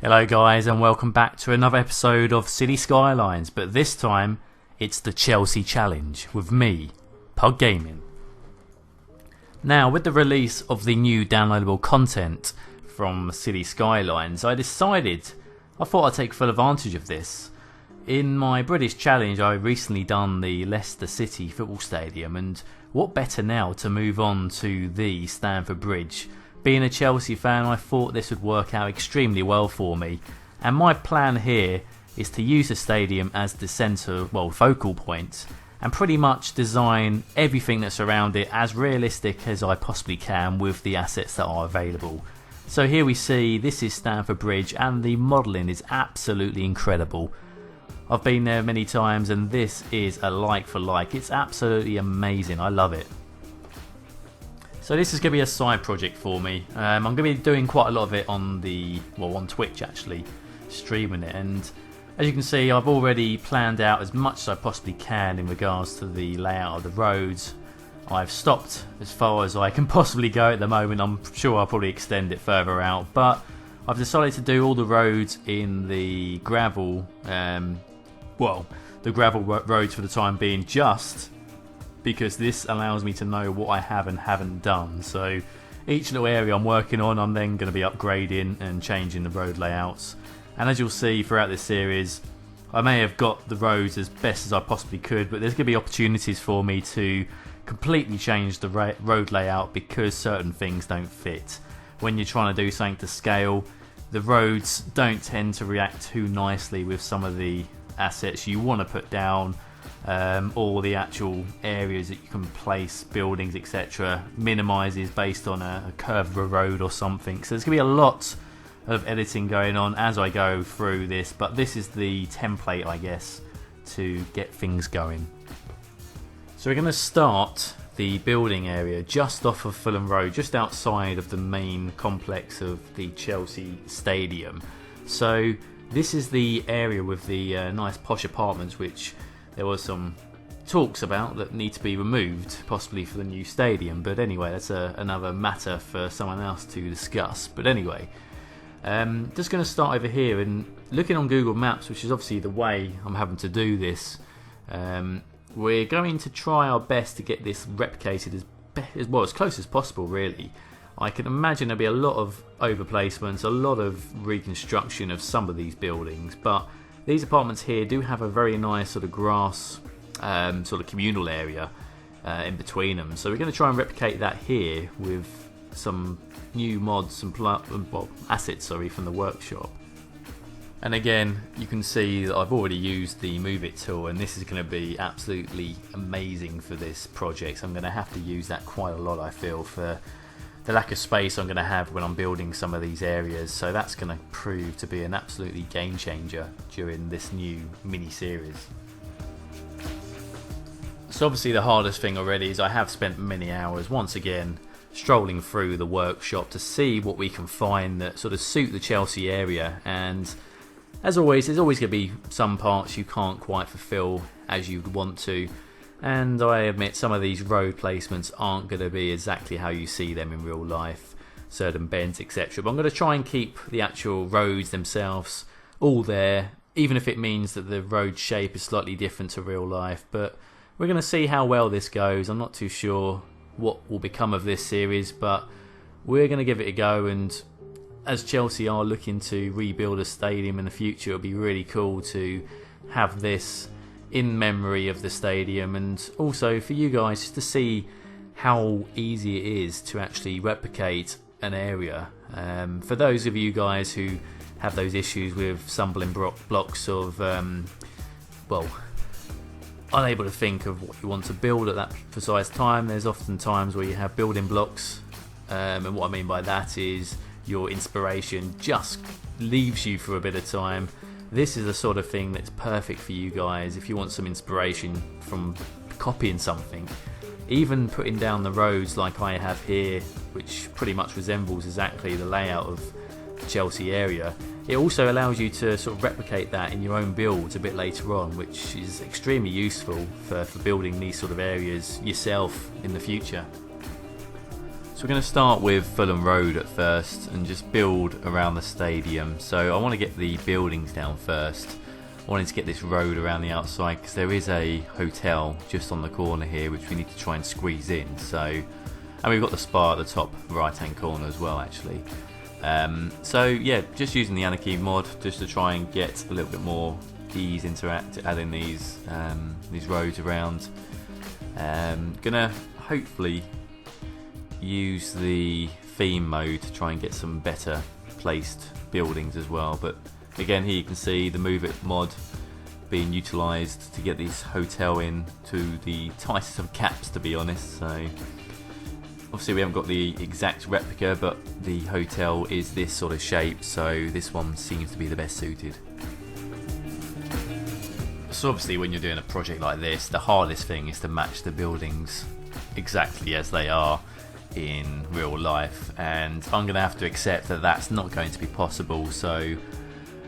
Hello guys and welcome back to another episode of City Skylines, but this time it's the Chelsea Challenge with me, Pug Gaming. Now, with the release of the new downloadable content from City Skylines, I thought I'd take full advantage of this. In my British Challenge I recently done the Leicester City football stadium, and what better now to move on to the Stamford Bridge. Being a Chelsea fan, I thought this would work out extremely well for me, and my plan here is to use the stadium as the focal point, and pretty much design everything that's around it as realistic as I possibly can with the assets that are available. So here we see this is Stamford Bridge, and the modelling is absolutely incredible. I've been there many times and this is a like for like. It's absolutely amazing. I love it. So this is going to be a side project for me. I'm going to be doing quite a lot of it on on Twitch actually, streaming it, and as you can see I've already planned out as much as I possibly can in regards to the layout of the roads. I've stopped as far as I can possibly go at the moment. I'm sure I'll probably extend it further out, but I've decided to do all the roads in the gravel, the gravel roads for the time being, just because this allows me to know what I have and haven't done. So each little area I'm working on, I'm then going to be upgrading and changing the road layouts. And as you'll see throughout this series, I may have got the roads as best as I possibly could, but there's going to be opportunities for me to completely change the road layout because certain things don't fit. When you're trying to do something to scale, the roads don't tend to react too nicely with some of the assets you want to put down, or the actual areas that you can place buildings, etc. minimises based on a curve of a road or something. So there's going to be a lot of editing going on as I go through this, but this is the template, I guess, to get things going. So we're going to start the building area just off of Fulham Road, just outside of the main complex of the Chelsea Stadium. So this is the area with the nice posh apartments, which there was some talks about that need to be removed, possibly for the new stadium. But anyway, that's another matter for someone else to discuss. But anyway, just going to start over here and looking on Google Maps, which is obviously the way I'm having to do this. We're going to try our best to get this replicated as close as possible, really. I can imagine there'll be a lot of overplacements, a lot of reconstruction of some of these buildings, but these apartments here do have a very nice sort of grass sort of communal area in between them. So we're going to try and replicate that here with some new mods and assets from the workshop. And again, you can see that I've already used the Move It tool, and this is going to be absolutely amazing for this project. So I'm going to have to use that quite a lot, I feel, for the lack of space I'm going to have when I'm building some of these areas. So that's going to prove to be an absolutely game changer during this new mini-series. So obviously the hardest thing already is I have spent many hours once again strolling through the workshop to see what we can find that sort of suit the Chelsea area, and as always there's always going to be some parts you can't quite fulfill as you'd want to. And I admit some of these road placements aren't going to be exactly how you see them in real life, certain bends, etc. But I'm going to try and keep the actual roads themselves all there, even if it means that the road shape is slightly different to real life. But we're going to see how well this goes. I'm not too sure what will become of this series, but we're going to give it a go. And as Chelsea are looking to rebuild a stadium in the future, it'll be really cool to have this in memory of the stadium, and also for you guys just to see how easy it is to actually replicate an area. For those of you guys who have those issues with stumbling blocks of unable to think of what you want to build at that precise time, there's often times where you have building blocks, and what I mean by that is your inspiration just leaves you for a bit of time. This is the sort of thing that's perfect for you guys if you want some inspiration from copying something. Even putting down the roads like I have here, which pretty much resembles exactly the layout of the Chelsea area, it also allows you to sort of replicate that in your own builds a bit later on, which is extremely useful for building these sort of areas yourself in the future. So we're going to start with Fulham Road at first and just build around the stadium. So I want to get the buildings down first. I wanted to get this road around the outside because there is a hotel just on the corner here which we need to try and squeeze in. So, and we've got the spa at the top right hand corner as well actually. So yeah, just using the Anarchy mod just to try and get a little bit more ease into adding these roads around. Gonna hopefully use the theme mode to try and get some better placed buildings as well, but again here you can see the Move It mod being utilised to get this hotel in to the tightest of caps, to be honest. So obviously we haven't got the exact replica, but the hotel is this sort of shape, so this one seems to be the best suited. So obviously when you're doing a project like this, the hardest thing is to match the buildings exactly as they are in real life, and I'm going to have to accept that that's not going to be possible. So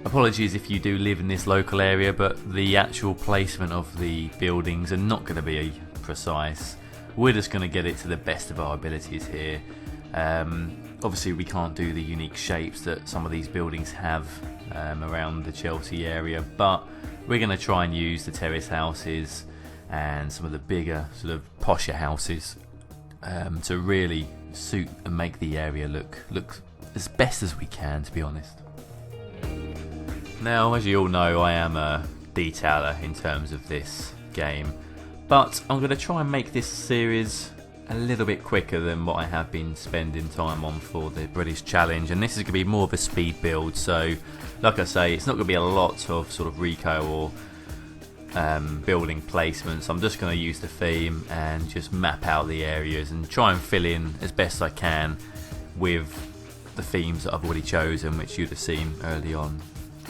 apologies if you do live in this local area, but the actual placement of the buildings are not going to be precise. We're just going to get it to the best of our abilities here. Obviously we can't do the unique shapes that some of these buildings have around the Chelsea area, but we're going to try and use the terrace houses and some of the bigger sort of posher houses to really suit and make the area look as best as we can, to be honest. Now, as you all know, I am a detailer in terms of this game, but I'm going to try and make this series a little bit quicker than what I have been spending time on for the British Challenge, and this is going to be more of a speed build. So like I say, it's not going to be a lot of sort of reco or building placements. I'm just going to use the theme and just map out the areas and try and fill in as best I can with the themes that I've already chosen, which you'd have seen early on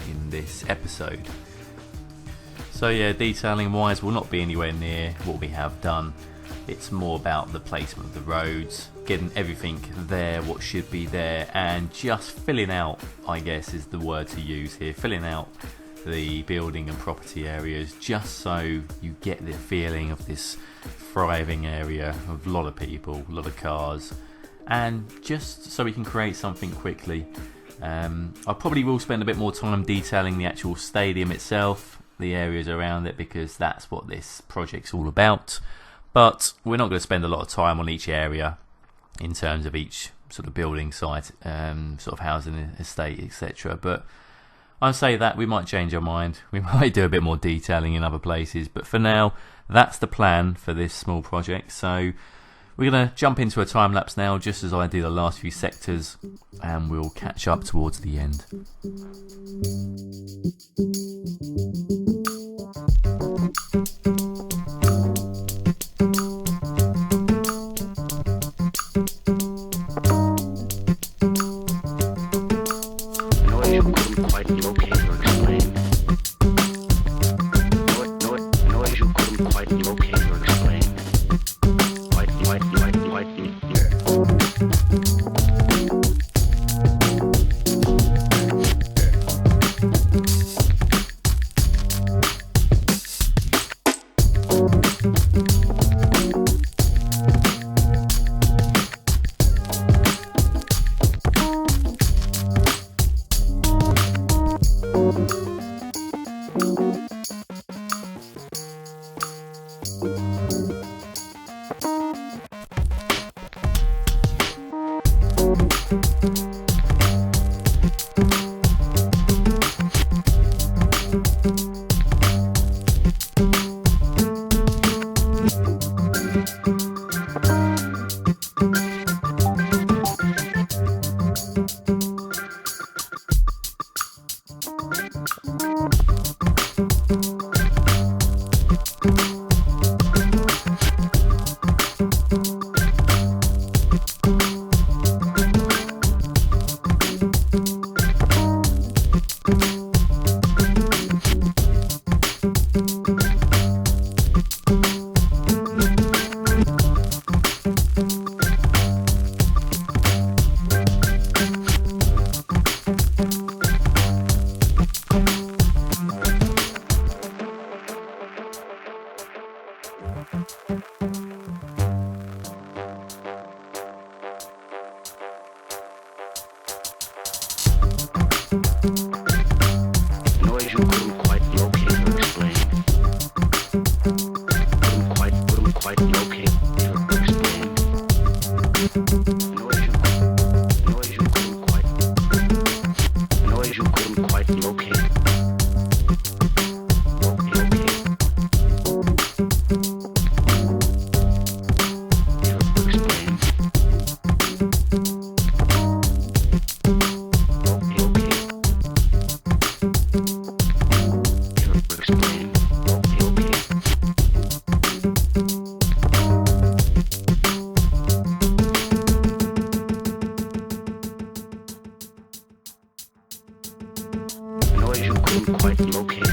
in this episode. So yeah, detailing wise will not be anywhere near what we have done. It's more about the placement of the roads, getting everything there what should be there, and just filling out, I guess is the word to use here, filling out the building and property areas just so you get the feeling of this thriving area of a lot of people, a lot of cars, and just so we can create something quickly. I probably will spend a bit more time detailing the actual stadium itself, the areas around it, because that's what this project's all about, but we're not going to spend a lot of time on each area in terms of each sort of building site, sort of housing estate, etc. But I say that we might change our mind, we might do a bit more detailing in other places, but for now that's the plan for this small project. So we're going to jump into a time lapse now, just as I do the last few sectors, and we'll catch up towards the end. couldn't quite locate.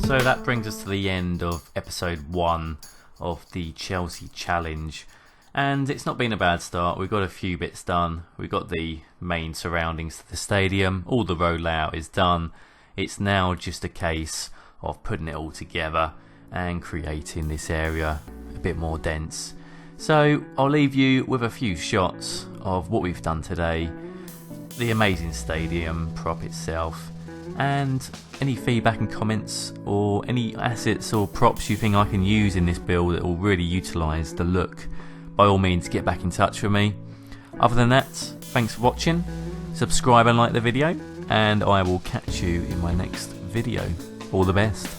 So that brings us to the end of episode 1 of the Chelsea Challenge, and it's not been a bad start. We've got a few bits done. We've got the main surroundings to the stadium, all the road layout is done. It's now just a case of putting it all together and creating this area a bit more dense. So I'll leave you with a few shots of what we've done today, the amazing stadium prop itself, and any feedback and comments or any assets or props you think I can use in this build that will really utilise the look. By all means, get back in touch with me. Other than that, thanks for watching, subscribe and like the video, and I will catch you in my next video. All the best.